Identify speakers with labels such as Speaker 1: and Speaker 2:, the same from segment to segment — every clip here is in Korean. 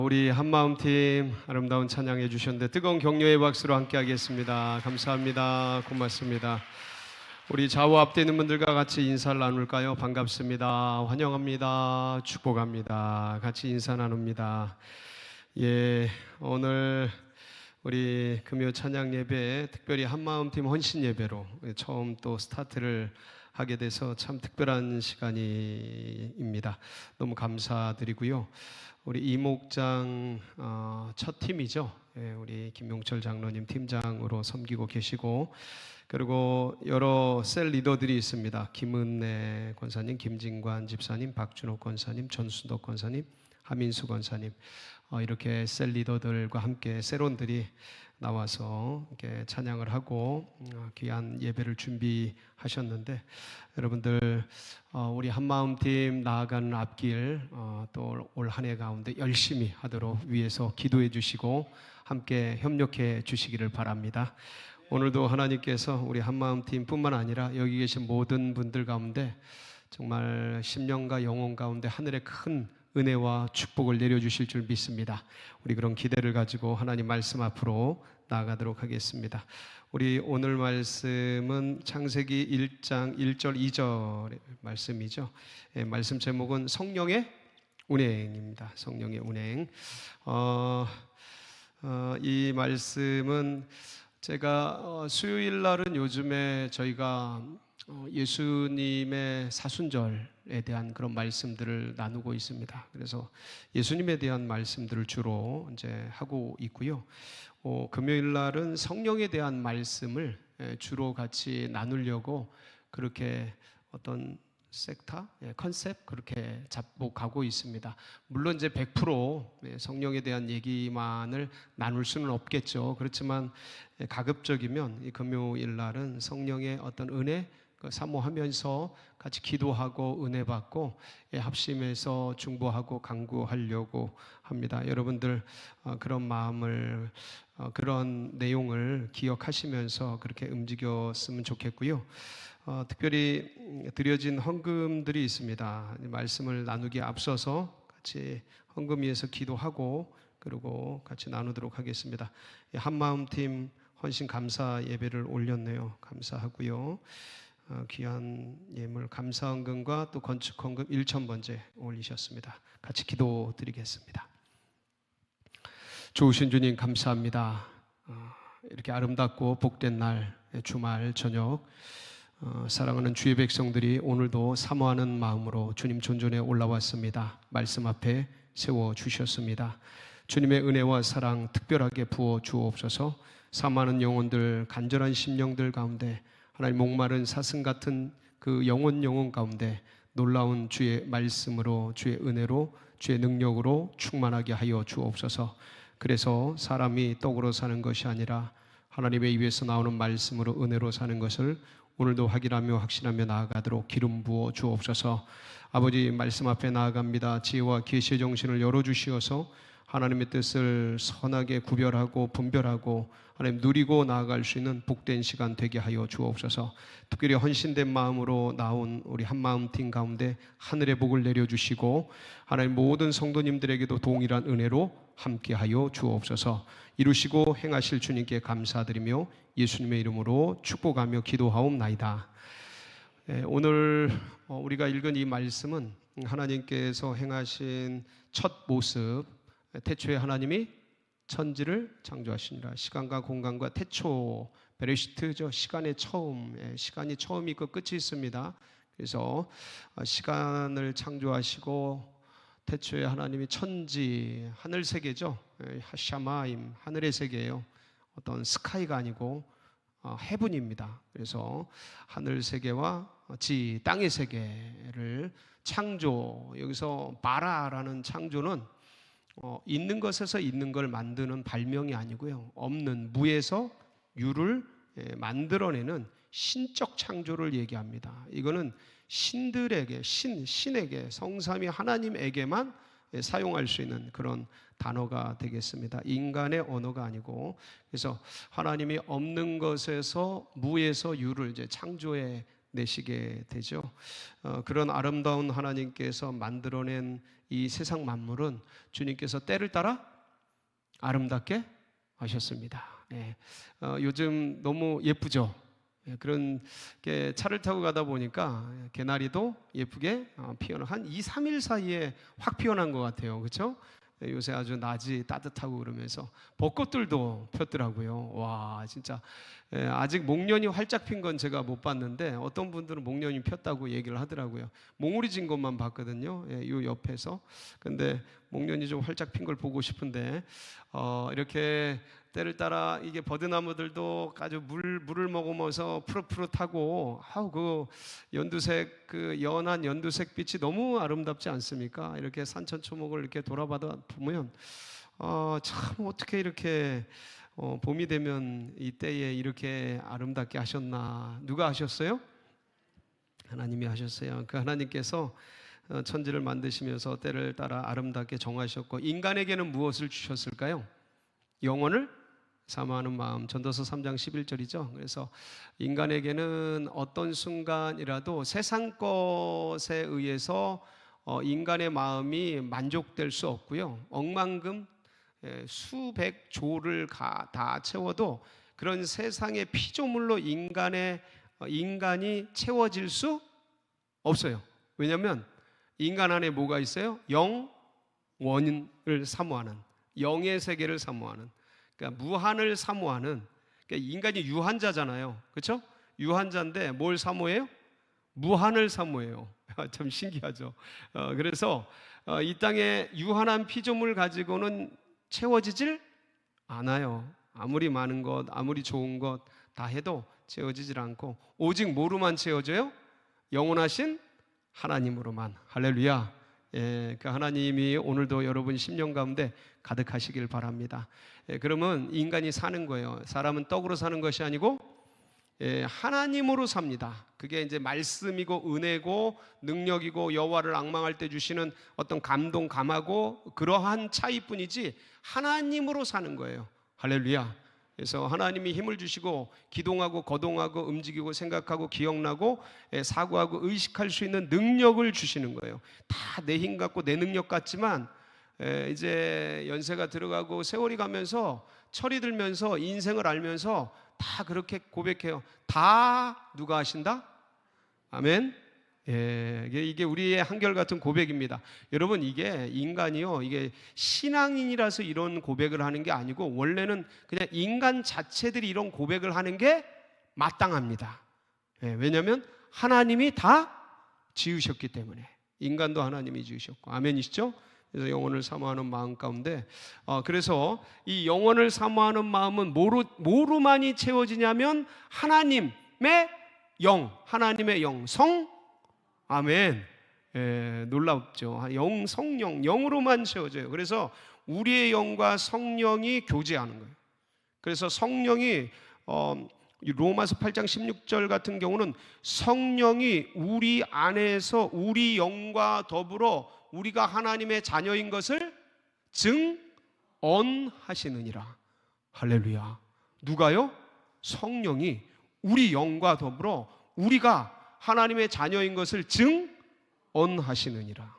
Speaker 1: 우리 한마음팀 아름다운 찬양해 주셨는데 뜨거운 격려의 박수로 함께 하겠습니다. 감사합니다. 고맙습니다. 우리 좌우 앞에 있는 분들과 같이 인사를 나눌까요? 반갑습니다. 환영합니다. 축복합니다. 같이 인사 나눕니다. 오늘 우리 금요 찬양 예배, 특별히 한마음팀 헌신 예배로 처음 또 스타트를 하게 돼서 참 특별한 시간입니다. 너무 감사드리고요. 우리 이목장 첫 팀이죠. 우리 김용철 장로님 팀장으로 섬기고 계시고, 그리고 여러 셀 리더들이 있습니다. 김은혜 권사님, 김진관 집사님, 박준호 권사님, 전순덕 권사님, 하민수 권사님, 이렇게 셀 리더들과 함께 셀원들이 나와서 이렇게 찬양을 하고 귀한 예배를 준비하셨는데, 여러분들 우리 한마음팀 나아가는 앞길 또 올 한 해 가운데 열심히 하도록 위해서 기도해 주시고 함께 협력해 주시기를 바랍니다. 오늘도 하나님께서 우리 한마음팀 뿐만 아니라 여기 계신 모든 분들 가운데 정말 심령과 영혼 가운데 하늘의 큰 은혜와 축복을 내려주실 줄 믿습니다. 우리 그런 기대를 가지고 하나님 말씀 앞으로 나아가도록 하겠습니다. 우리 오늘 말씀은 창세기 1장 1절 2절 말씀이죠. 말씀 제목은 성령의 운행입니다. 성령의 운행. 이 말씀은 제가 수요일 날은 요즘에 저희가 예수님의 사순절에 대한 그런 말씀들을 나누고 있습니다. 그래서 예수님에 대한 말씀들을 주로 이제 하고 있고요. 금요일 날은 성령에 대한 말씀을 주로 같이 나누려고 그렇게 어떤 섹터, 컨셉 그렇게 잡고 가고 있습니다. 물론 이제 100% 성령에 대한 얘기만을 나눌 수는 없겠죠. 그렇지만 가급적이면 이 금요일 날은 성령의 어떤 은혜 사모하면서 같이 기도하고 은혜 받고 합심해서 중보하고 강구하려고 합니다. 여러분들 그런 마음을 그런 내용을 기억하시면서 그렇게 움직였으면 좋겠고요. 특별히 드려진 헌금들이 있습니다. 말씀을 나누기에 앞서서 같이 헌금 위해서 기도하고 그리고 같이 나누도록 하겠습니다. 한마음팀 헌신 감사 예배를 올렸네요. 감사하고요. 귀한 예물 감사헌금과 또 건축헌금 1,000번째 올리셨습니다. 같이 기도드리겠습니다. 좋으신 주님 감사합니다. 이렇게 아름답고 복된 날 주말 저녁 사랑하는 주의 백성들이 오늘도 사모하는 마음으로 주님 존전에 올라왔습니다. 말씀 앞에 세워주셨습니다. 주님의 은혜와 사랑 특별하게 부어 주옵소서. 사모하는 영혼들, 간절한 심령들 가운데 하나님 목마른 사슴 같은 그 영혼 가운데 놀라운 주의 말씀으로 주의 은혜로 주의 능력으로 충만하게 하여 주옵소서. 그래서 사람이 떡으로 사는 것이 아니라 하나님의 입에서 나오는 말씀으로 은혜로 사는 것을 오늘도 확인하며 확신하며 나아가도록 기름 부어 주옵소서. 아버지 말씀 앞에 나아갑니다. 지혜와 계시의 정신을 열어주시어서 하나님의 뜻을 선하게 구별하고 분별하고 하나님 누리고 나아갈 수 있는 복된 시간 되게 하여 주옵소서. 특별히 헌신된 마음으로 나온 우리 한마음팀 가운데 하늘의 복을 내려주시고 하나님 모든 성도님들에게도 동일한 은혜로 함께하여 주옵소서. 이루시고 행하실 주님께 감사드리며 예수님의 이름으로 축복하며 기도하옵나이다. 오늘 우리가 읽은 이 말씀은 하나님께서 행하신 첫 모습, 태초에 하나님이 천지를 창조하시니라. 시간과 공간과 태초, 베레시트죠. 시간의 처음, 시간이 처음이 있고 끝이 있습니다. 그래서 시간을 창조하시고 태초에 하나님이 천지, 하늘 세계죠. 샤마임, 하늘의 세계예요. 어떤 스카이가 아니고 헤븐입니다. 그래서 하늘 세계와 지, 땅의 세계를 창조, 여기서 바라라는 창조는 있는 것에서 있는 걸 만드는 발명이 아니고요. 없는 무에서 유를 만들어내는 신적 창조를 얘기합니다. 이거는 신들에게, 신에게, 성삼위 하나님에게만 사용할 수 있는 그런 단어가 되겠습니다. 인간의 언어가 아니고, 그래서 하나님이 없는 것에서 무에서 유를 이제 창조해 내시게 되죠. 그런 아름다운 하나님께서 만들어낸 이 세상 만물은 주님께서 때를 따라 아름답게 하셨습니다. 네. 요즘 너무 예쁘죠. 그런 게 차를 타고 가다 보니까 개나리도 예쁘게 피어나 한 2, 3일 사이에 확 피어난 것 같아요. 그렇죠? 요새 아주 낮이 따뜻하고 그러면서 벚꽃들도 폈더라고요. 와, 진짜 아직 목련이 활짝 핀 건 제가 못 봤는데 어떤 분들은 목련이 폈다고 얘기를 하더라고요. 몽우리진 것만 봤거든요. 이 옆에서. 근데 목련이 좀 활짝 핀 걸 보고 싶은데 이렇게 때를 따라 이게 버드나무들도 아주 물을 머금어서 푸릇푸릇하고 그 연두색 그 연한 연두색 빛이 너무 아름답지 않습니까? 이렇게 산천초목을 이렇게 돌아봐다 보면 참 어떻게 이렇게 봄이 되면 이 때에 이렇게 아름답게 하셨나? 누가 하셨어요? 하나님이 하셨어요. 그 하나님께서 천지를 만드시면서 때를 따라 아름답게 정하셨고 인간에게는 무엇을 주셨을까요? 영혼을 사모하는 마음. 전도서 3장 11절이죠. 그래서 인간에게는 어떤 순간이라도 세상 것에 의해서 인간의 마음이 만족될 수 없고요. 억만금 수백 조를 다 채워도 그런 세상의 피조물로 인간이 채워질 수 없어요. 왜냐하면 인간 안에 뭐가 있어요? 영원을 사모하는, 영의 세계를 사모하는, 그러니까 무한을 사모하는. 그러니까 인간이 유한자잖아요. 그렇죠? 유한자인데 뭘 사모해요? 무한을 사모해요. 참 신기하죠. 그래서 이 땅에 유한한 피조물 가지고는 채워지질 않아요. 아무리 많은 것, 아무리 좋은 것 다 해도 채워지질 않고 오직 뭐로만 채워져요? 영원하신 하나님으로만. 할렐루야. 그 하나님이 오늘도 여러분 심령 가운데 가득하시길 바랍니다. 그러면 인간이 사는 거예요. 사람은 떡으로 사는 것이 아니고 하나님으로 삽니다. 그게 이제 말씀이고 은혜고 능력이고 여호와를 앙망할 때 주시는 어떤 감동, 감하고 그러한 차이뿐이지 하나님으로 사는 거예요. 할렐루야. 그래서 하나님이 힘을 주시고 기동하고 거동하고 움직이고 생각하고 기억나고 사고하고 의식할 수 있는 능력을 주시는 거예요. 다 내 힘 같고 내 능력 같지만 이제 연세가 들어가고 세월이 가면서 철이 들면서 인생을 알면서 다 그렇게 고백해요. 다 누가 하신다? 아멘. 이게 우리의 한결같은 고백입니다. 여러분, 이게 인간이요, 이게 신앙인이라서 이런 고백을 하는 게 아니고 원래는 그냥 인간 자체들이 이런 고백을 하는 게 마땅합니다. 왜냐하면 하나님이 다 지으셨기 때문에. 인간도 하나님이 지으셨고. 아멘이시죠? 그래서 영혼을 사모하는 마음 가운데 그래서 이 영혼을 사모하는 마음은 뭐로만이 채워지냐면 하나님의 영, 하나님의 영, 아멘. 놀랍죠. 성령, 영으로만 채워져요. 그래서 우리의 영과 성령이 교제하는 거예요. 그래서 성령이 로마서 8장 16절 같은 경우는 성령이 우리 안에서 우리 영과 더불어 우리가 하나님의 자녀인 것을 증언하시느니라. 할렐루야. 누가요? 성령이 우리 영과 더불어 우리가 하나님의 자녀인 것을 증언하시느니라.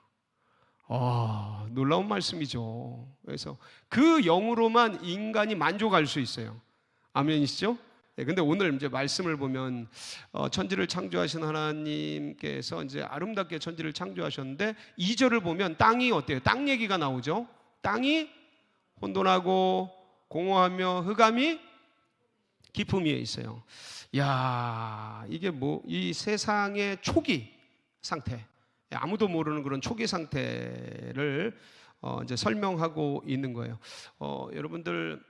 Speaker 1: 놀라운 말씀이죠. 그래서 그 영으로만 인간이 만족할 수 있어요. 아멘이시죠? 근데 오늘 이제 말씀을 보면 천지를 창조하신 하나님께서 이제 아름답게 천지를 창조하셨는데 2절을 보면 땅이 어때요? 땅 얘기가 나오죠. 땅이 혼돈하고 공허하며 흑암이 깊음 위에 있어요. 야, 이게 이 세상의 초기 상태, 아무도 모르는 그런 초기 상태를 이제 설명하고 있는 거예요. 여러분들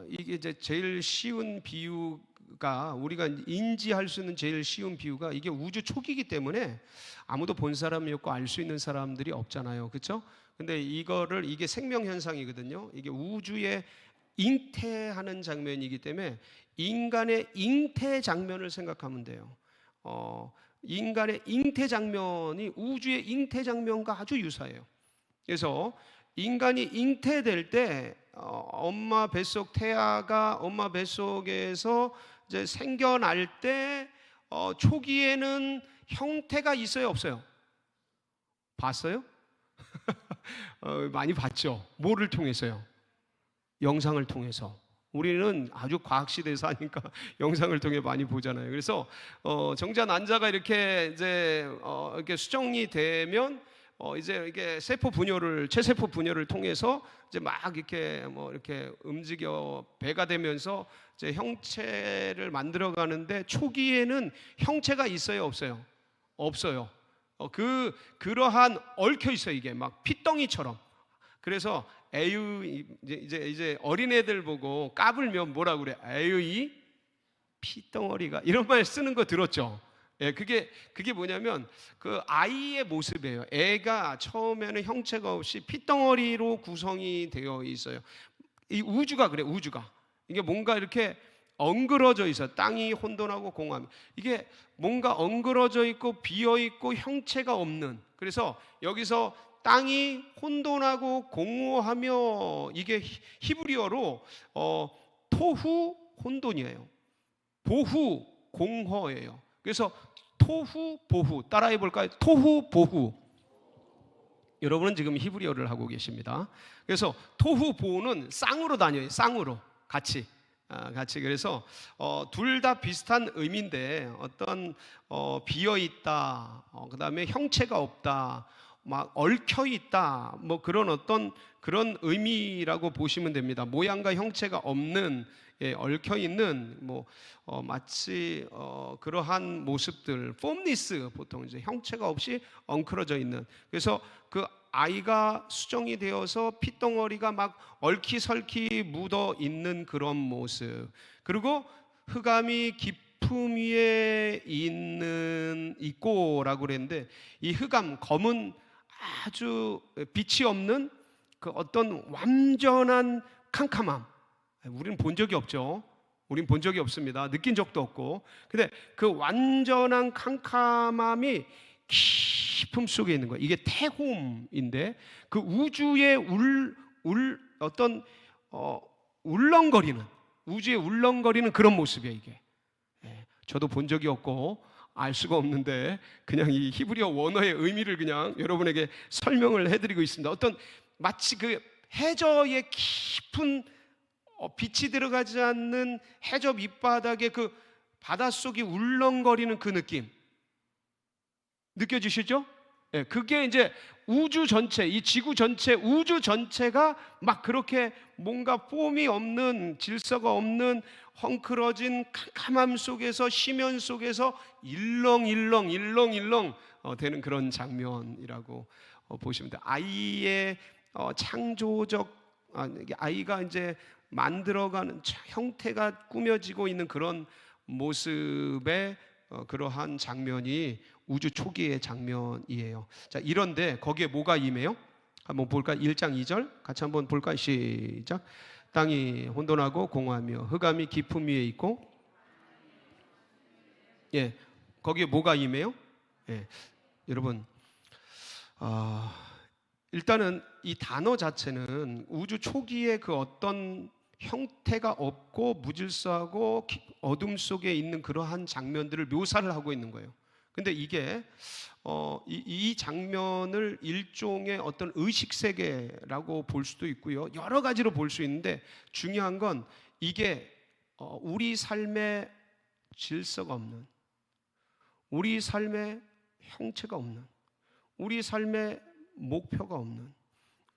Speaker 1: 이게 이제 제일 쉬운 비유가 우리가 인지할 수 있는 제일 쉬운 비유가 이게 우주 초기이기 때문에 아무도 본 사람이 없고 알 수 있는 사람들이 없잖아요. 그렇죠? 근데 이게 생명 현상이거든요. 이게 우주의 잉태하는 장면이기 때문에 인간의 잉태 장면을 생각하면 돼요. 인간의 잉태 장면이 우주의 잉태 장면과 아주 유사해요. 그래서 인간이 잉태될 때 엄마 뱃속 태아가 엄마 뱃속에서 이제 생겨날 때 초기에는 형태가 있어요, 없어요? 봤어요? 많이 봤죠. 뭐를 통해서요? 영상을 통해서. 우리는 아주 과학 시대에 사니까 영상을 통해 많이 보잖아요. 그래서 정자 난자가 이렇게 이제 이렇게 수정이 되면 이제 이게 세포 분열을 체세포 분열을 통해서 이제 막 이렇게 뭐 이렇게 움직여 배가 되면서 이제 형체를 만들어 가는데, 초기에는 형체가 있어요, 없어요? 없어요. 그러한 얽혀 있어요. 이게 막 핏덩이처럼. 그래서 에휴, 이제 어린애들 보고 까불면 뭐라 그래? 에휴, 이 핏덩어리가, 이런 말 쓰는 거 들었죠? 예, 그게 뭐냐면 그 아이의 모습이에요. 애가 처음에는 형체가 없이 핏덩어리로 구성이 되어 있어요. 이 우주가 그래, 우주가. 이게 뭔가 이렇게 엉그러져 있어. 땅이 혼돈하고 공허하며, 이게 뭔가 엉그러져 있고 비어 있고 형체가 없는. 그래서 여기서 땅이 혼돈하고 공허하며, 이게 히브리어로 토후 혼돈이에요. 보후 공허예요. 그래서 토후 보후, 따라해 볼까요? 토후 보후. 여러분은 지금 히브리어를 하고 계십니다. 그래서 토후 보후는 쌍으로 다녀요. 쌍으로 같이. 그래서 둘 다 비슷한 의미인데, 어떤 비어 있다, 그다음에 형체가 없다, 막 얽혀 있다, 뭐 그런 어떤 그런 의미라고 보시면 됩니다. 모양과 형체가 없는, 얽혀 있는, 뭐 마치 그러한 모습들, 폼리스, 보통 이제 형체가 없이 엉클어져 있는. 그래서 그 아이가 수정이 되어서 핏덩어리가 막 얽히설키 묻어 있는 그런 모습. 그리고 흑암이 깊음 위에 있고라고 그랬는데, 이 흑암, 검은 아주 빛이 없는 그 어떤 완전한 캄캄함, 우리는 본 적이 없죠. 우린 본 적이 없습니다. 느낀 적도 없고. 근데 그 완전한 캄캄함이 깊음 속에 있는 거예요. 이게 태홈인데, 그 우주의 어떤 울렁거리는, 우주의 울렁거리는 그런 모습이에요. 이게 저도 본 적이 없고 알 수가 없는데, 그냥 이 히브리어 원어의 의미를 그냥 여러분에게 설명을 해드리고 있습니다. 어떤 마치 그 해저의 깊은 빛이 들어가지 않는 해저 밑바닥에 그 바닷속이 울렁거리는 그 느낌 느껴지시죠? 그게 이제 우주 전체, 이 지구 전체, 우주 전체가 막 그렇게 뭔가 폼이 없는, 질서가 없는 헝클어진 캄캄함 속에서, 심연 속에서 일렁일렁 되는 그런 장면이라고 보시면 돼요. 아이의 창조적, 아이가 이제 만들어가는 형태가 꾸며지고 있는 그런 모습의 그러한 장면이 우주 초기의 장면이에요. 자, 이런데 거기에 뭐가 임해요? 한번 볼까? 1장 2절 같이 한번 볼까요? 시작. 땅이 혼돈하고 공허하며 흑암이 깊음 위에 있고, 거기에 뭐가 임해요? 여러분, 일단은 이 단어 자체는 우주 초기에 그 어떤 형태가 없고 무질서하고 어둠 속에 있는 그러한 장면들을 묘사를 하고 있는 거예요. 근데 이게 이 장면을 일종의 어떤 의식 세계라고 볼 수도 있고요, 여러 가지로 볼 수 있는데, 중요한 건 이게 우리 삶의 질서가 없는, 우리 삶의 형체가 없는, 우리 삶의 목표가 없는,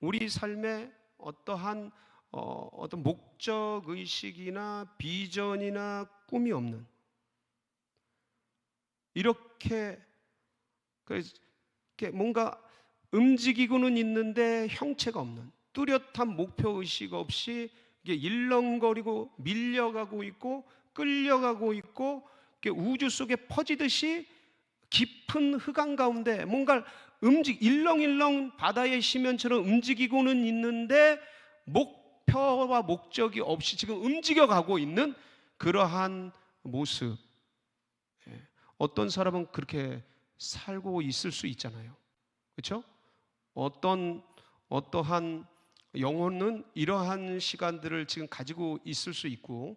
Speaker 1: 우리 삶의 어떠한 어떤 목적 의식이나 비전이나 꿈이 없는, 이렇게 뭔가 움직이고는 있는데 형체가 없는, 뚜렷한 목표 의식 없이 이게 일렁거리고 밀려가고 있고 끌려가고 있고, 우주 속에 퍼지듯이 깊은 흑암 가운데 뭔가 일렁일렁 바다의 심연처럼 움직이고는 있는데 목표와 목적이 없이 지금 움직여가고 있는 그러한 모습. 어떤 사람은 그렇게 살고 있을 수 있잖아요. 그렇죠? 어떠한 영혼은 이러한 시간들을 지금 가지고 있을 수 있고,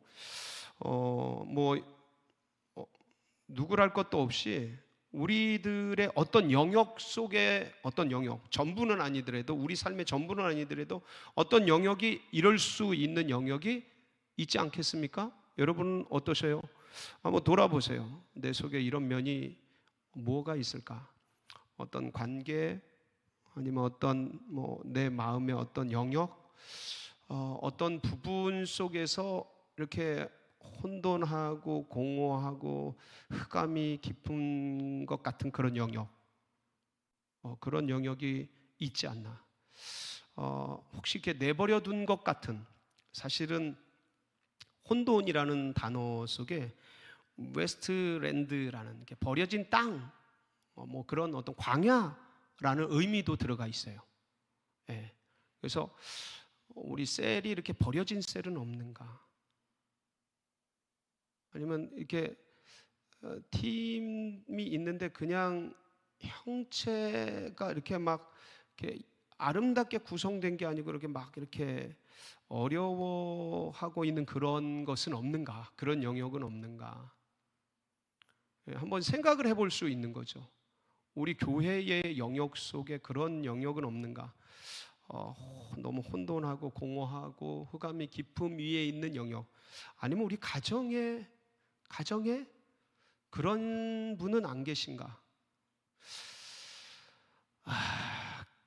Speaker 1: 누구랄 것도 없이 우리들의 어떤 영역 속에 어떤 영역, 전부는 아니더라도 우리 삶의 전부는 아니더라도 어떤 영역이 이럴 수 있는 영역이 있지 않겠습니까? 여러분은 어떠세요? 한번 돌아보세요. 내 속에 이런 면이 뭐가 있을까? 어떤 관계 아니면 어떤 내 마음의 어떤 영역, 어떤 부분 속에서 이렇게 혼돈하고 공허하고 흑암이 깊은 것 같은 그런 영역, 그런 영역이 있지 않나? 혹시 이렇게 내버려 둔 것 같은, 사실은 혼돈이라는 단어 속에 웨스트랜드라는 이렇게 버려진 땅, 그런 어떤 광야라는 의미도 들어가 있어요. 예. 그래서 우리 셀이 이렇게 버려진 셀은 없는가? 아니면 이렇게 팀이 있는데 그냥 형체가 이렇게 막 이렇게 아름답게 구성된 게 아니고 이렇게 막 이렇게 어려워하고 있는 그런 것은 없는가? 그런 영역은 없는가? 한번 생각을 해볼 수 있는 거죠. 우리 교회의 영역 속에 그런 영역은 없는가? 너무 혼돈하고 공허하고 흑암이 깊음 위에 있는 영역, 아니면 우리 가정에 그런 분은 안 계신가?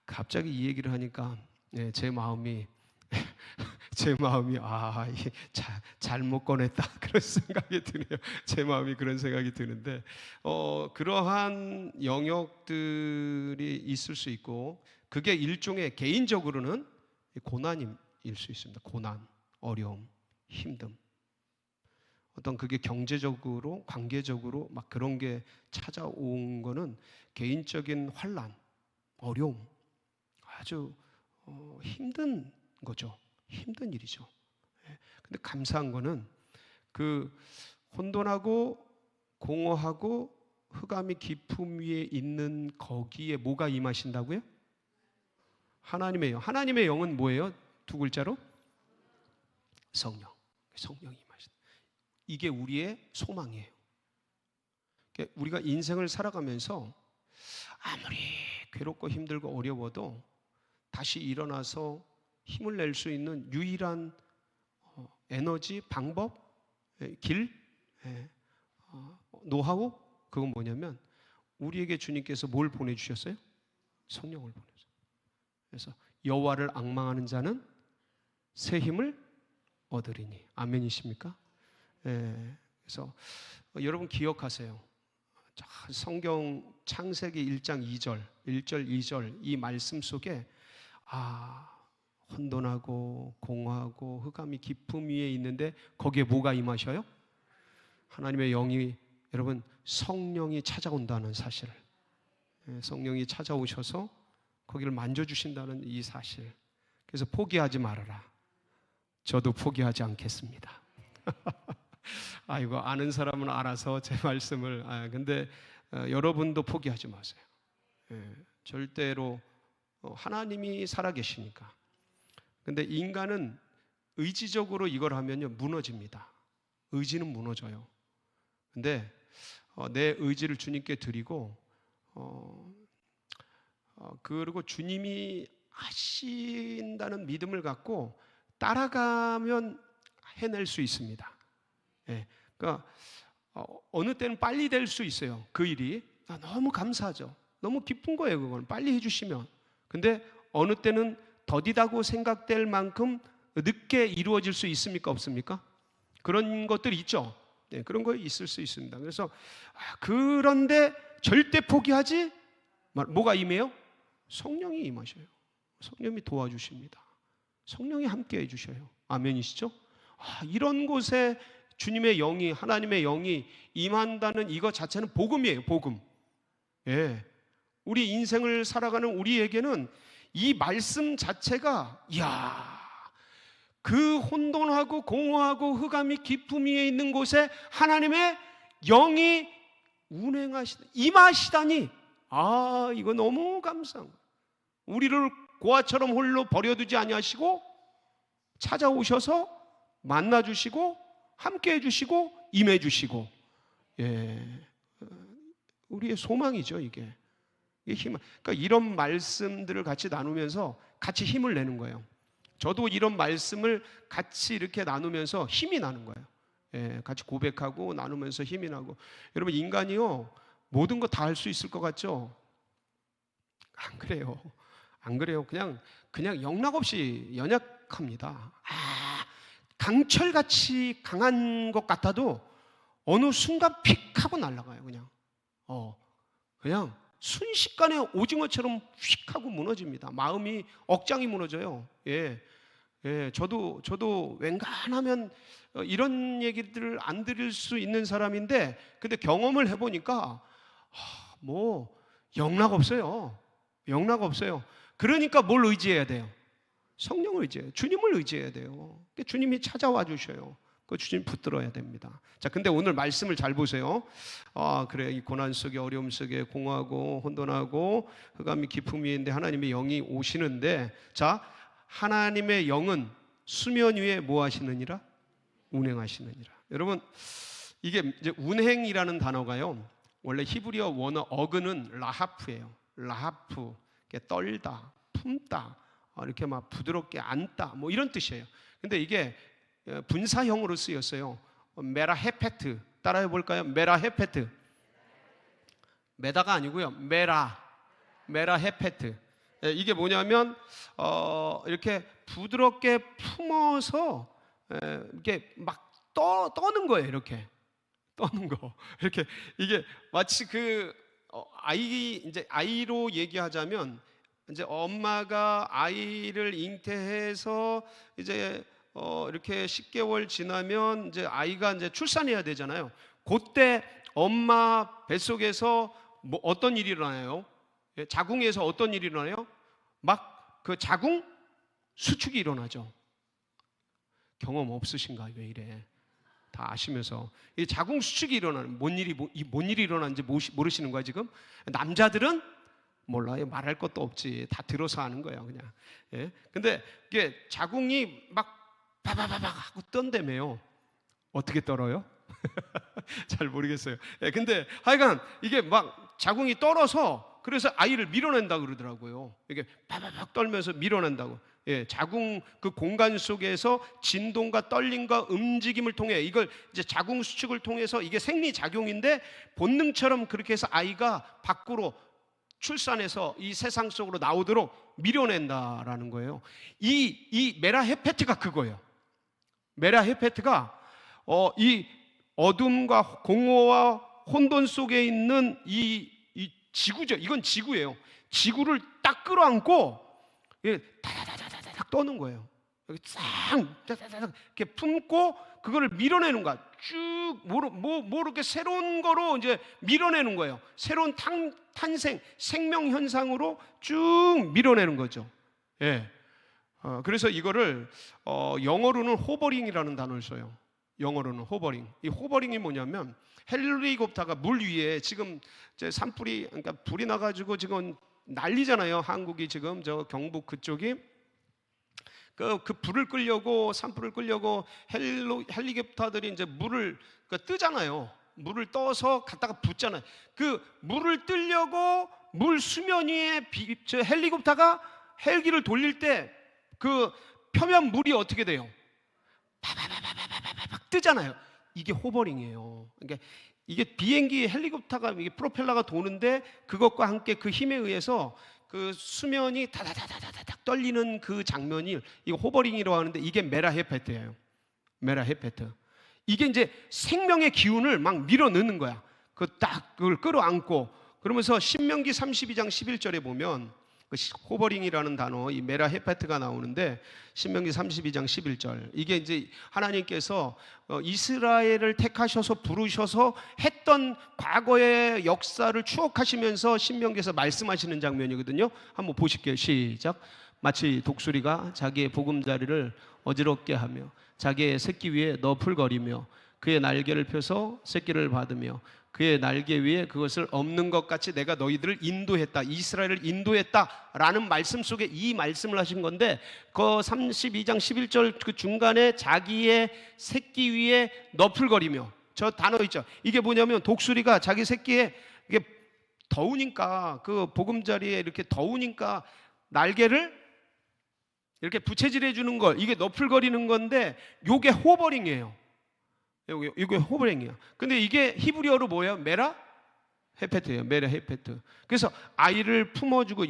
Speaker 1: 갑자기 이 얘기를 하니까 제 마음이 이게 잘못 꺼냈다 그런 생각이 드네요. 제 마음이 그런 생각이 드는데 그러한 영역들이 있을 수 있고, 그게 일종의 개인적으로는 고난일 수 있습니다. 고난, 어려움, 힘듦. 어떤 그게 경제적으로, 관계적으로 막 그런 게 찾아온 거는 개인적인 환난, 어려움, 아주 힘든 거죠. 힘든 일이죠. 근데 감사한 거는 그 혼돈하고 공허하고 흑암이 깊음 위에 있는 거기에 뭐가 임하신다고요? 하나님의 영. 하나님의 영은 뭐예요? 두 글자로? 성령. 성령이 임하신다. 이게 우리의 소망이에요. 우리가 인생을 살아가면서 아무리 괴롭고 힘들고 어려워도 다시 일어나서 힘을 낼 수 있는 유일한 에너지, 방법, 길, 노하우, 그건 뭐냐면 우리에게 주님께서 뭘 보내주셨어요? 성령을 보내주셨어요. 그래서 여호와를 앙망하는 자는 새 힘을 얻으리니. 아멘이십니까? 그래서 여러분 기억하세요. 성경 창세기 1장 2절, 1절, 2절 이 말씀 속에 혼돈하고 공허하고 흑암이 깊음 위에 있는데 거기에 뭐가 임하셔요? 하나님의 영이, 여러분 성령이 찾아온다는 사실, 성령이 찾아오셔서 거기를 만져주신다는 이 사실. 그래서 포기하지 말아라. 저도 포기하지 않겠습니다. 이거 아는 사람은 알아서 제 말씀을, 근데 여러분도 포기하지 마세요. 절대로 하나님이 살아계시니까. 근데 인간은 의지적으로 이걸 하면요 무너집니다. 의지는 무너져요. 근데 내 의지를 주님께 드리고 그리고 주님이 하신다는 믿음을 갖고 따라가면 해낼 수 있습니다. 그러니까 어느 때는 빨리 될 수 있어요. 그 일이 너무 감사하죠. 너무 기쁜 거예요. 그건 빨리 해주시면. 근데 어느 때는 더디다고 생각될 만큼 늦게 이루어질 수 있습니까? 없습니까? 그런 것들이 있죠. 그런 거 있을 수 있습니다. 그래서 그런데 절대 포기하지 뭐가 임해요? 성령이 임하셔요. 성령이 도와주십니다. 성령이 함께 해주셔요. 아멘이시죠? 이런 곳에 주님의 영이, 하나님의 영이 임한다는 이것 자체는 복음이에요. 복음. 우리 인생을 살아가는 우리에게는 이 말씀 자체가, 그 혼돈하고 공허하고 흑암이 깊음 위에 있는 곳에 하나님의 영이 임하시다니, 이거 너무 감사한 거예요. 우리를 고아처럼 홀로 버려두지 아니하시고 찾아오셔서 만나주시고 함께 해주시고 임해주시고, 우리의 소망이죠, 이게 힘. 그러니까 이런 말씀들을 같이 나누면서 같이 힘을 내는 거예요. 저도 이런 말씀을 같이 이렇게 나누면서 힘이 나는 거예요. 예, 같이 고백하고 나누면서 힘이 나고. 여러분, 인간이요 모든 거 다 할 수 있을 것 같죠? 안 그래요. 안 그래요. 그냥 영락없이 연약합니다. 강철같이 강한 것 같아도 어느 순간 픽 하고 날아가요. 그냥 순식간에 오징어처럼 휙 하고 무너집니다. 마음이 억장이 무너져요. 예, 저도 웬간하면 이런 얘기들을 안 드릴 수 있는 사람인데, 근데 경험을 해보니까 영락 없어요. 그러니까 뭘 의지해야 돼요? 성령을 의지해요. 주님을 의지해야 돼요. 주님이 찾아와 주셔요. 그 주님 붙들어야 됩니다. 자, 근데 오늘 말씀을 잘 보세요. 그래, 이 고난 속에, 어려움 속에 공허하고 혼돈하고 흑암이 깊음 위에 있는데 하나님의 영이 오시는데, 자, 하나님의 영은 수면 위에 뭐 하시느니라? 운행하시느니라. 여러분, 이게 이제 운행이라는 단어가요, 원래 히브리어 원어 어근은 라하프예요. 라하프, 떨다, 품다, 이렇게 막 부드럽게 안다, 뭐 이런 뜻이에요. 근데 이게 분사형으로 쓰였어요. 메라 헤페트, 따라해 볼까요? 메라 헤페트. 메다가 아니고요, 메라 헤페트. 이게 뭐냐면 이렇게 부드럽게 품어서 이렇게 막 떠는 거예요. 이렇게 떠는 거. 이렇게 이게 마치 이제 아이로 얘기하자면, 이제 엄마가 아이를 잉태해서 이제 이렇게 10개월 지나면 이제 아이가 이제 출산해야 되잖아요. 그때 엄마 뱃속에서 뭐 어떤 일이 일어나요? 자궁에서 어떤 일이 일어나요? 막 그 자궁 수축이 일어나죠. 경험 없으신가? 왜 이래? 다 아시면서 이 자궁 수축이 일어나는 뭔 일이 일어나는지 모르시는 거야 지금? 남자들은 몰라요. 말할 것도 없지. 다 들어서 하는 거예요, 그냥. 예? 근데 이게 자궁이 막 바바바박 하고 떤다며요. 어떻게 떨어요? 잘 모르겠어요. 예, 근데 하여간 이게 막 자궁이 떨어서 그래서 아이를 밀어낸다 그러더라고요. 이게 바바박 떨면서 밀어낸다고. 예, 자궁 그 공간 속에서 진동과 떨림과 움직임을 통해, 이걸 이제 자궁 수축을 통해서, 이게 생리작용인데 본능처럼 그렇게 해서 아이가 밖으로 출산해서 이 세상 속으로 나오도록 밀어낸다라는 거예요. 이 메라 헤페트가 그거예요. 메라 헤페트가 이 어둠과 공허와 혼돈 속에 있는 이 지구죠. 이건 지구예요. 지구를 딱 끌어안고 다다다다닥 떠는 거예요. 여기 싹 이렇게 품고 그거를 밀어내는 거야. 쭉 모르게 새로운 거로 이제 밀어내는 거예요. 새로운 탄생, 생명 현상으로 쭉 밀어내는 거죠. 예. 그래서 이거를 영어로는 호버링이라는 단어를 써요. 영어로는 호버링. 이 호버링이 뭐냐면, 헬리콥터가 물 위에 지금 이제 산불이, 그러니까 불이 나가지고 지금 난리잖아요. 한국이 지금 저 경북 그쪽이 그 불을 끌려고, 산불을 끌려고 헬리콥터들이 이제 물을 뜨잖아요. 물을 떠서 갖다가 붓잖아요. 그 물을 뜨려고 물 수면 위에 저 헬리콥터가 헬기를 돌릴 때 그 표면 물이 어떻게 돼요? 바바바바바바박 뜨잖아요. 이게 호버링이에요. 그러니까 이게 비행기, 헬리콥터가 이게 프로펠러가 도는데 그것과 함께 그 힘에 의해서 그 수면이 다다다다다닥 떨리는 그 장면이, 이거 호버링이라고 하는데, 이게 메라 헤페트예요. 메라 헤페트. 이게 이제 생명의 기운을 막 밀어넣는 거야. 그걸 끌어안고. 그러면서 신명기 32장 11절에 보면 그 호버링이라는 단어, 이 메라 헤페트가 나오는데, 신명기 32장 11절, 이게 이제 하나님께서 이스라엘을 택하셔서 부르셔서 했던 과거의 역사를 추억하시면서 신명기에서 말씀하시는 장면이거든요. 한번 보실게요. 시작. 마치 독수리가 자기의 보금자리를 어지럽게 하며 자기의 새끼 위에 너풀거리며 그의 날개를 펴서 새끼를 받으며 그의 날개 위에 그것을 엎는 것 같이 내가 너희들을 인도했다, 이스라엘을 인도했다라는 말씀 속에 이 말씀을 하신 건데, 그 32장 11절 그 중간에 자기의 새끼 위에 너풀거리며, 저 단어 있죠. 이게 뭐냐면 독수리가 자기 새끼에 이게 더우니까 그 보금자리에 이렇게 더우니까 날개를 이렇게 부채질해 주는 걸, 이게 너풀거리는 건데 요게 호버링이에요. 이게 호버링이에요. 근데 이게 히브리어로 뭐예요? 메라 헤페트예요. 메라 헤페트. 그래서 아이를 품어주고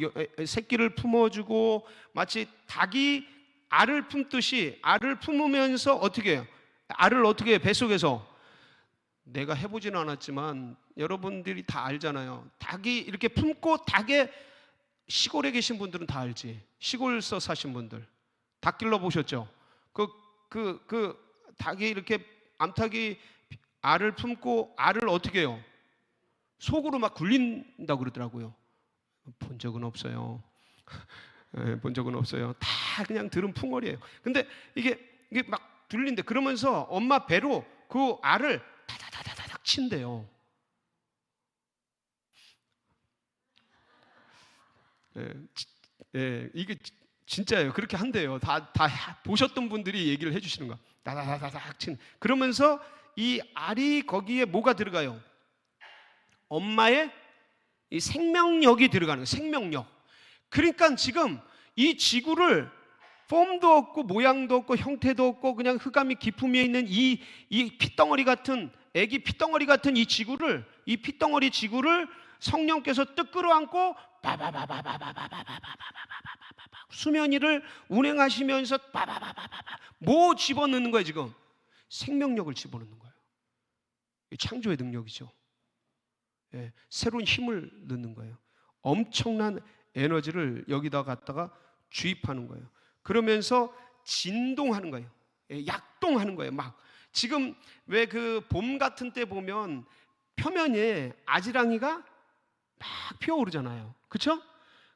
Speaker 1: 새끼를 품어주고 마치 닭이 알을 품듯이 알을 품으면서 어떻게 해요? 알을 어떻게 해요? 뱃속에서. 내가 해보지는 않았지만 여러분들이 다 알잖아요. 닭이 이렇게 품고, 닭의 시골에 계신 분들은 다 알지. 시골서 사신 분들 닭 길러 보셨죠? 그 닭이 이렇게 암탉이 알을 품고 알을 어떻게 해요? 속으로 막 굴린다고 그러더라고요. 본 적은 없어요. 본 적은 없어요. 다 그냥 들은 풍월이에요. 근데 이게 막 굴린대. 그러면서 엄마 배로 그 알을 다다다다닥 친대요. 이게 진짜예요. 그렇게 한대요. 다 보셨던 분들이 얘기를 해주시는 거야. 다다다닥 친. 그러면서 이 알이 거기에 뭐가 들어가요? 엄마의 이 생명력이 들어가는 거예요. 생명력. 그러니까 지금 이 지구를 폼도 없고 모양도 없고 형태도 없고 그냥 흑암이 기품에 있는 이 피덩어리 같은, 애기 피덩어리 같은 이 지구를, 이 피덩어리 지구를 성령께서 뜻 끌어안고 수면 위를 운행하시면서 뭐 집어넣는 거예요? 지금 생명력을 집어넣는 거예요. 창조의 능력이죠. 새로운 힘을 넣는 거예요. 엄청난 에너지를 여기다 갖다가 주입하는 거예요. 그러면서 진동하는 거예요. 약동하는 거예요. 막 지금 왜 그 봄 같은 때 보면 표면에 아지랑이가 막 피어오르잖아요. 그렇죠?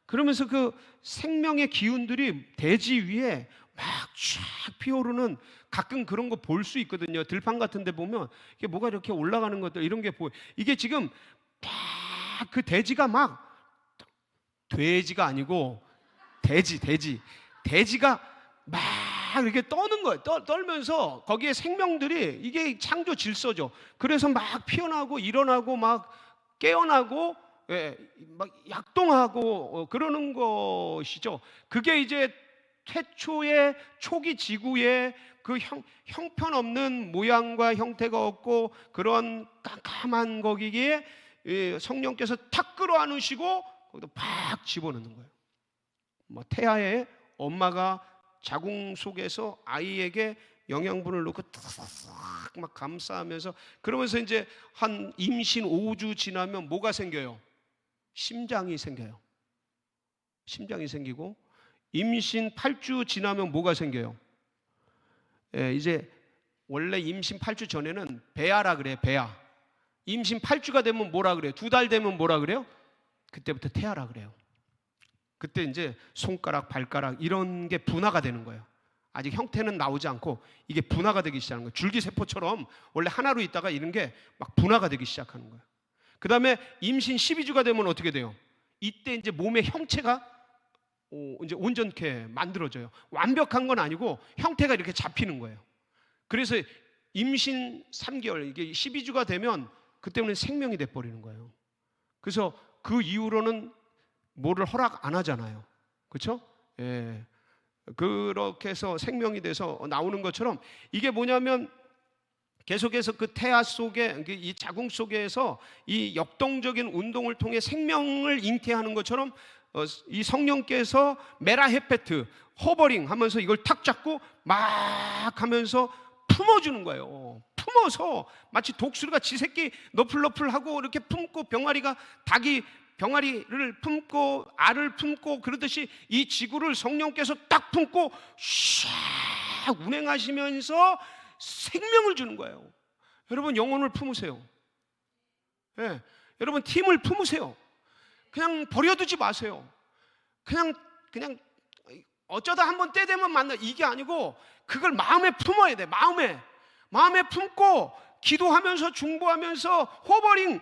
Speaker 1: 그러면서 그 생명의 기운들이 대지 위에 막 쫙 피어오르는, 가끔 그런 거 볼 수 있거든요. 들판 같은 데 보면 이게 뭐가 이렇게 올라가는 것들, 이런 게 보여요. 이게 지금 막 그 대지가 막, 돼지가 아니고 돼지가 막 이렇게 떠는 거예요. 떨면서 거기에 생명들이, 이게 창조 질서죠. 그래서 막 피어나고 일어나고 막 깨어나고 막 약동하고 그러는 것이죠. 그게 이제 태초의 초기 지구의 그 형편없는 모양과 형태가 없고 그런 깜깜한 거기에 성령께서 탁 끌어안으시고 거기다 팍 집어넣는 거예요. 뭐 태아의 엄마가 자궁 속에서 아이에게 영양분을 넣고 막 감싸면서, 그러면서 이제 한 임신 5주 지나면 뭐가 생겨요? 심장이 생겨요. 심장이 생기고, 임신 8주 지나면 뭐가 생겨요? 이제 원래 임신 8주 전에는 배아라 그래요. 배아. 임신 8주가 되면 뭐라 그래요? 2달 되면 뭐라 그래요? 그때부터 태아라 그래요. 그때 이제 손가락, 발가락 이런 게 분화가 되는 거예요. 아직 형태는 나오지 않고 이게 분화가 되기 시작하는 거예요. 줄기세포처럼 원래 하나로 있다가 이런 게 막 분화가 되기 시작하는 거예요. 그 다음에 임신 12주가 되면 어떻게 돼요? 이때 이제 몸의 형체가 이제 온전케 만들어져요. 완벽한 건 아니고 형태가 이렇게 잡히는 거예요. 그래서 임신 3개월, 이게 12주가 되면 그때는 생명이 돼버리는 거예요. 그래서 그 이후로는 뭐를 허락 안 하잖아요. 그렇죠? 그렇게 해서 생명이 돼서 나오는 것처럼, 이게 뭐냐면 계속해서 그 태아 속에, 이 자궁 속에서 이 역동적인 운동을 통해 생명을 잉태하는 것처럼 이 성령께서 메라헤페트, 허버링 하면서 이걸 탁 잡고 막 하면서 품어주는 거예요. 품어서 마치 독수리가 지 새끼 너플너플하고 이렇게 품고, 닭이 병아리를 품고 알을 품고 그러듯이 이 지구를 성령께서 딱 품고 샥 운행하시면서 생명을 주는 거예요. 여러분 영혼을 품으세요. 여러분 팀을 품으세요. 그냥 버려두지 마세요. 그냥 어쩌다 한번 때 되면 만나, 이게 아니고 그걸 마음에 품어야 돼. 마음에 품고 기도하면서 중보하면서 호버링,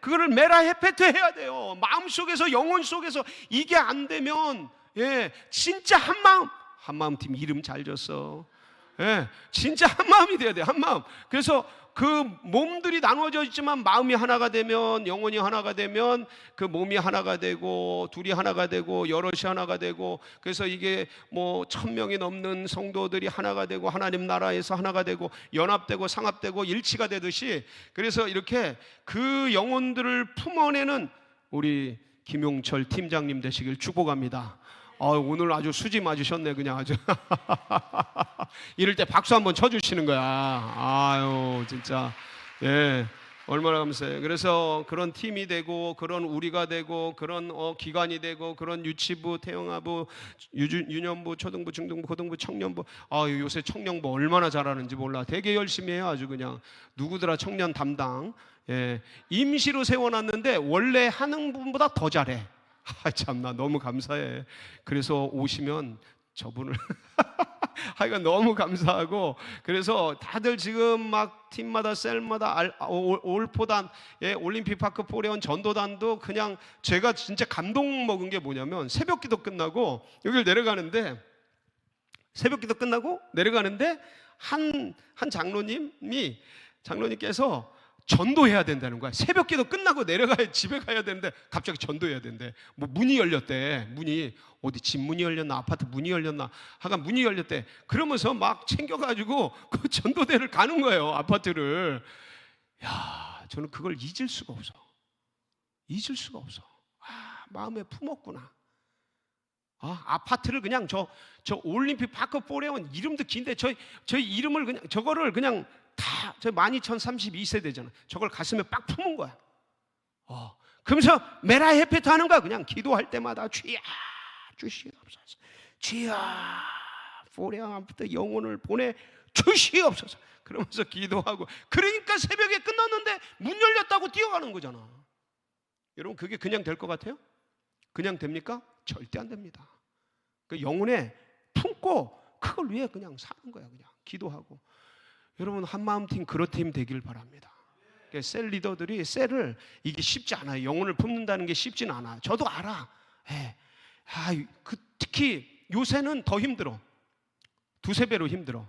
Speaker 1: 그거를 메라헤페트 해야 돼요. 마음속에서, 영혼 속에서. 이게 안 되면 진짜 한마음 팀 이름 잘 줬어. 예, 진짜 한 마음이 돼야 돼, 한 마음. 그래서 그 몸들이 나누어져 있지만 마음이 하나가 되면, 영혼이 하나가 되면 그 몸이 하나가 되고, 둘이 하나가 되고, 여럿이 하나가 되고, 그래서 이게 뭐 1000명이 넘는 성도들이 하나가 되고, 하나님 나라에서 하나가 되고, 연합되고 상합되고 일치가 되듯이, 그래서 이렇게 그 영혼들을 품어내는 우리 김용철 팀장님 되시길 축복합니다. 오늘 아주 수지 맞으셨네, 그냥 아주. 이럴 때 박수 한번 쳐주시는 거야. 아유, 진짜. 예. 얼마나 감사해요. 그래서 그런 팀이 되고, 그런 우리가 되고, 그런 기관이 되고, 그런 유치부, 태영아부, 유년부, 초등부, 중등부, 고등부, 청년부. 요새 청년부 얼마나 잘하는지 몰라. 되게 열심히 해요. 아주 그냥. 누구더라, 청년 담당. 예. 임시로 세워놨는데 원래 하는 분보다 더 잘해. 참나 너무 감사해. 그래서 오시면 저분을 하여간 너무 감사하고, 그래서 다들 지금 막 팀마다 셀마다 올포단, 예, 올림픽파크 포레온 전도단도 그냥 제가 진짜 감동 먹은 게 뭐냐면, 새벽기도 끝나고 여기를 내려가는데, 새벽기도 끝나고 내려가는데 한 장로님께서 전도해야 된다는 거야. 새벽기도 끝나고 내려가야, 집에 가야 되는데 갑자기 전도해야 된대. 뭐 문이 열렸대. 문이 어디 집 문이 열렸나, 아파트 문이 열렸나, 하여간 문이 열렸대. 그러면서 막 챙겨가지고 그 전도대를 가는 거예요, 아파트를. 야, 저는 그걸 잊을 수가 없어. 잊을 수가 없어. 마음에 품었구나. 아파트를 그냥 저 올림픽 파크 포레온 이름도 긴데 저희 이름을 그냥 저거를 그냥 다, 저 12,032세대잖아. 저걸 가슴에 빡 품은 거야. 그러면서 메라 헤페트 하는 거야. 그냥 기도할 때마다 주야 주시옵소서, 주야 포레온부터 영혼을 보내 주시옵소서, 그러면서 기도하고. 그러니까 새벽에 끝났는데 문 열렸다고 뛰어가는 거잖아. 여러분, 그게 그냥 될 것 같아요? 그냥 됩니까? 절대 안 됩니다. 그 영혼에 품고 그걸 위해 그냥 사는 거야. 그냥 기도하고. 여러분, 한마음팀 그렇팀 되길 바랍니다. 셀 리더들이 셀을, 이게 쉽지 않아요. 영혼을 품는다는 게 쉽진 않아. 저도 알아. 예. 특히 요새는 더 힘들어. 두세 배로 힘들어.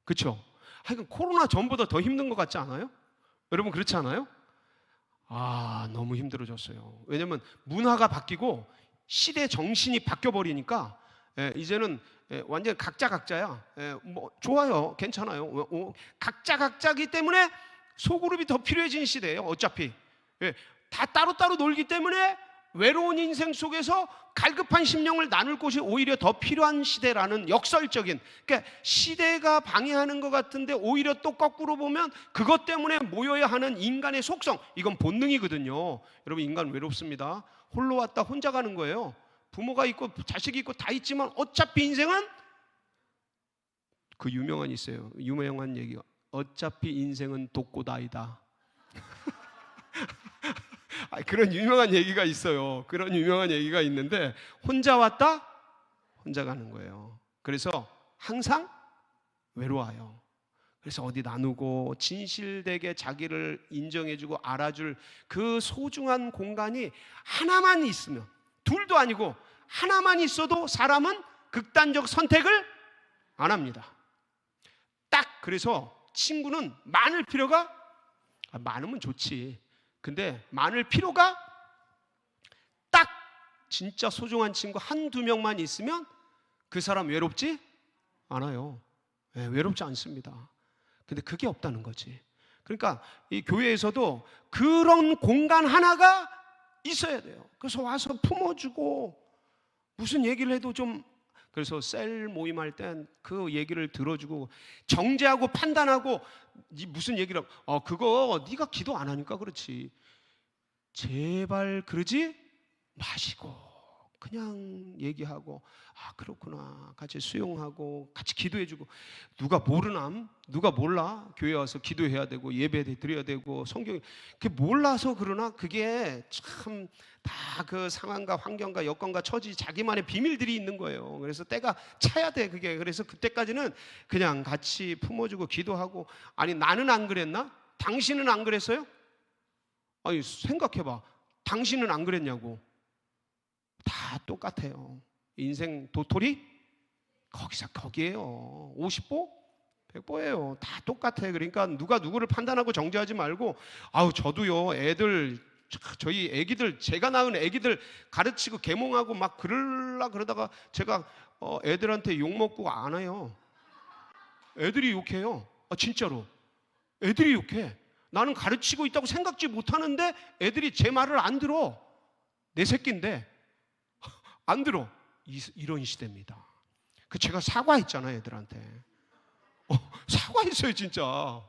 Speaker 1: 그렇죠? 하여간 코로나 전보다 더 힘든 것 같지 않아요? 여러분, 그렇지 않아요? 너무 힘들어졌어요. 왜냐면 문화가 바뀌고 시대 정신이 바뀌어버리니까, 이제는 완전 각자야. 뭐 좋아요, 괜찮아요. 각자기 때문에 소그룹이 더 필요해진 시대예요. 어차피 다 따로따로 놀기 때문에 외로운 인생 속에서 갈급한 심령을 나눌 곳이 오히려 더 필요한 시대라는 역설적인, 그러니까 시대가 방해하는 것 같은데 오히려 또 거꾸로 보면 그것 때문에 모여야 하는 인간의 속성, 이건 본능이거든요. 여러분, 인간 외롭습니다. 홀로 왔다 혼자 가는 거예요. 부모가 있고 자식이 있고 다 있지만 어차피 인생은, 그 유명한 얘기가, 어차피 인생은 독고다이다. 그런 유명한 얘기가 있어요. 그런 유명한 얘기가 있는데, 혼자 왔다 혼자 가는 거예요. 그래서 항상 외로워요. 그래서 어디 나누고 진실되게 자기를 인정해주고 알아줄 그 소중한 공간이 하나만 있으면, 둘도 아니고 하나만 있어도 사람은 극단적 선택을 안 합니다. 딱 그래서 친구는 많을 필요가, 많으면 좋지. 근데 많을 필요가, 딱 진짜 소중한 친구 한두 명만 있으면 그 사람 외롭지 않아요. 외롭지 않습니다. 근데 그게 없다는 거지. 그러니까 이 교회에서도 그런 공간 하나가 있어야 돼요. 그래서 와서 품어주고, 무슨 얘기를 해도 좀, 그래서 셀 모임할 땐 그 얘기를 들어주고, 정죄하고 판단하고, 무슨 얘기를 그거 네가 기도 안 하니까 그렇지, 제발 그러지 마시고 그냥 얘기하고, 그렇구나, 같이 수용하고 같이 기도해주고. 누가 몰라? 교회 와서 기도해야 되고 예배 드려야 되고 성경, 그게 몰라서 그러나, 그게 참 다 그 상황과 환경과 여건과 처지, 자기만의 비밀들이 있는 거예요. 그래서 때가 차야 돼, 그게. 그래서 그때까지는 그냥 같이 품어주고 기도하고. 아니, 나는 안 그랬나? 당신은 안 그랬어요? 아니, 생각해봐. 당신은 안 그랬냐고. 다 똑같아요. 인생 도토리 거기서 거기에요. 50보 100%예요. 다 똑같아. 그러니까 누가 누구를 판단하고 정죄하지 말고, 저도요, 저희 애기들, 제가 낳은 애기들 가르치고 계몽하고 막 그러다가 제가 애들한테 욕먹고 안 해요. 애들이 욕해요. 진짜로. 애들이 욕해. 나는 가르치고 있다고 생각지 못하는데 애들이 제 말을 안 들어. 내 새끼인데 안 들어. 이런 시대입니다. 제가 사과했잖아요, 애들한테. 사과했어요, 진짜.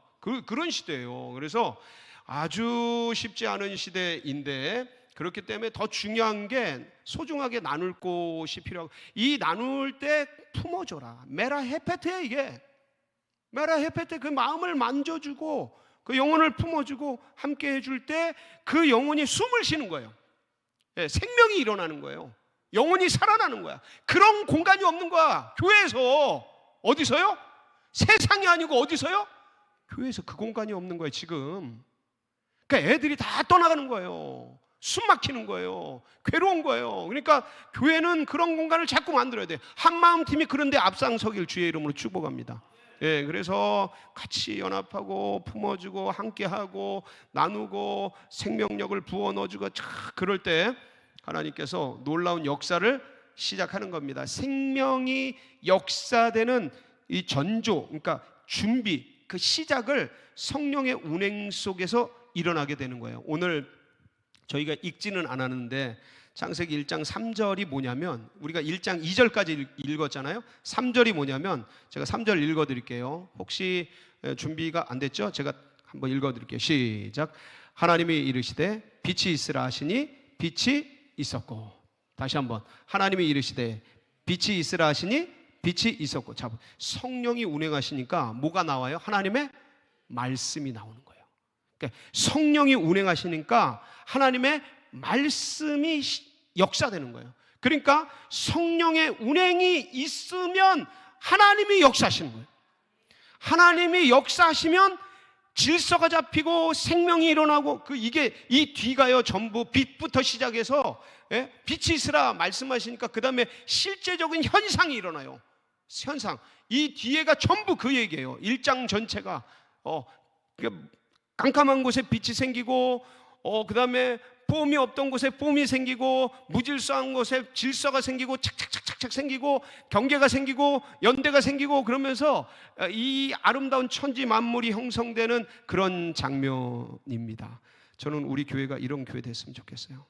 Speaker 1: 그런 시대예요. 그래서 아주 쉽지 않은 시대인데, 그렇기 때문에 더 중요한 게 소중하게 나눌 곳이 필요하고, 이 나눌 때 품어줘라. 메라 헤페트야, 이게. 메라 헤페트, 그 마음을 만져주고 그 영혼을 품어주고 함께 해줄 때 그 영혼이 숨을 쉬는 거예요. 생명이 일어나는 거예요. 영혼이 살아나는 거야. 그런 공간이 없는 거야. 교회에서. 어디서요? 세상이 아니고 어디서요? 교회에서 그 공간이 없는 거예요, 지금. 그러니까 애들이 다 떠나가는 거예요. 숨 막히는 거예요. 괴로운 거예요. 그러니까 교회는 그런 공간을 자꾸 만들어야 돼요. 한마음팀이 그런데 앞장서길 주의 이름으로 축복합니다. 그래서 같이 연합하고 품어주고 함께하고 나누고 생명력을 부어 넣어주고, 그럴 때 하나님께서 놀라운 역사를 시작하는 겁니다. 생명이 역사되는 이 전조, 그러니까 준비, 그 시작을 성령의 운행 속에서 일어나게 되는 거예요. 오늘 저희가 읽지는 않았는데 창세기 1장 3절이 뭐냐면, 우리가 1장 2절까지 읽었잖아요. 3절이 뭐냐면, 제가 3절 읽어드릴게요. 혹시 준비가 안 됐죠? 제가 한번 읽어드릴게요. 시작. 하나님이 이르시되 빛이 있으라 하시니 빛이 있었고. 다시 한번. 하나님이 이르시되 빛이 있으라 하시니 빛이 있었고. 자, 성령이 운행하시니까 뭐가 나와요? 하나님의 말씀이 나오는 거예요. 그러니까 성령이 운행하시니까 하나님의 말씀이 역사되는 거예요. 그러니까 성령의 운행이 있으면 하나님이 역사하시는 거예요. 하나님이 역사하시면 질서가 잡히고 생명이 일어나고, 이게 이 뒤가요 전부 빛부터 시작해서, 빛이 있으라 말씀하시니까 그 다음에 실제적인 현상이 일어나요. 현상. 이 뒤에가 전부 그 얘기예요. 1장 전체가 깜깜한 곳에 빛이 생기고, 그 다음에 폼이 없던 곳에 폼이 생기고, 무질서한 곳에 질서가 생기고, 착착착착 생기고, 경계가 생기고, 연대가 생기고, 그러면서 이 아름다운 천지 만물이 형성되는 그런 장면입니다. 저는 우리 교회가 이런 교회 됐으면 좋겠어요.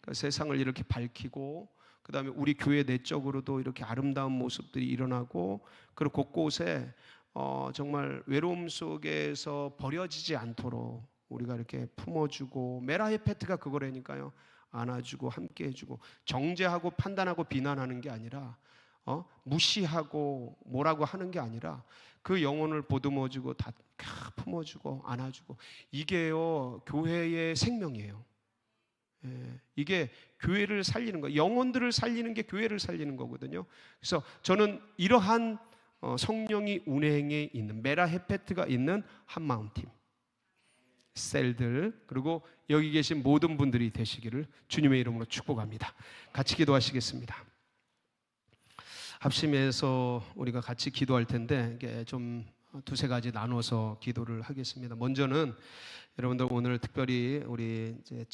Speaker 1: 그러니까 세상을 이렇게 밝히고, 그 다음에 우리 교회 내적으로도 이렇게 아름다운 모습들이 일어나고, 그리고 곳곳에 정말 외로움 속에서 버려지지 않도록 우리가 이렇게 품어주고, 메라헤페트가 그거라니까요. 안아주고 함께 해주고, 정죄하고 판단하고 비난하는 게 아니라, 무시하고 뭐라고 하는 게 아니라 그 영혼을 보듬어주고 다 품어주고 안아주고, 이게요 교회의 생명이에요. 이게 교회를 살리는 거, 영혼들을 살리는 게 교회를 살리는 거거든요. 그래서 저는 이러한 성령이 운행에 있는, 메라헤페트가 있는 한마음팀 셀들, 그리고 여기 계신 모든 분들이 되시기를 주님의 이름으로 축복합니다. 같이 기도하시겠습니다. 합심해서 우리가 같이 기도할 텐데, 이게 좀 두세 가지 나눠서 기도를 하겠습니다. 먼저는 여러분들 오늘 특별히 우리 이제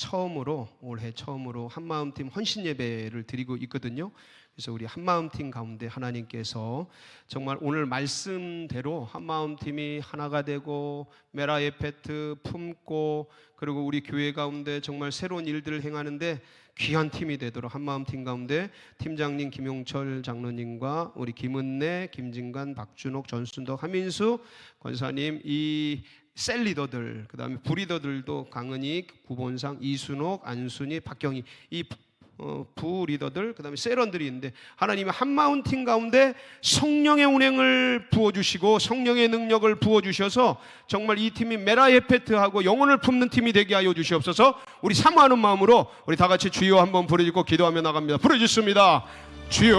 Speaker 1: 올해 처음으로 한마음팀 헌신 예배를 드리고 있거든요. 그래서 우리 한마음팀 가운데 하나님께서 정말 오늘 말씀대로 한마음팀이 하나가 되고 메라헤페트 품고, 그리고 우리 교회 가운데 정말 새로운 일들을 행하는데 귀한 팀이 되도록 한마음팀 가운데 팀장님 김용철 장로님과 우리 김은혜, 김진관, 박준옥, 전순덕, 하민수 권사님, 이 셀 리더들, 그 다음에 부리더들도 강은익, 구본상, 이순옥, 안순희, 박경희, 이 부 리더들, 그 다음에 세런들이 있는데, 하나님의 한마음팀 가운데 성령의 운행을 부어주시고 성령의 능력을 부어주셔서 정말 이 팀이 메라헤페트하고 영혼을 품는 팀이 되게 하여 주시옵소서. 우리 사모하는 마음으로 우리 다 같이 주여 한번 부르짖고 기도하며 나갑니다. 부르짖습니다. 주여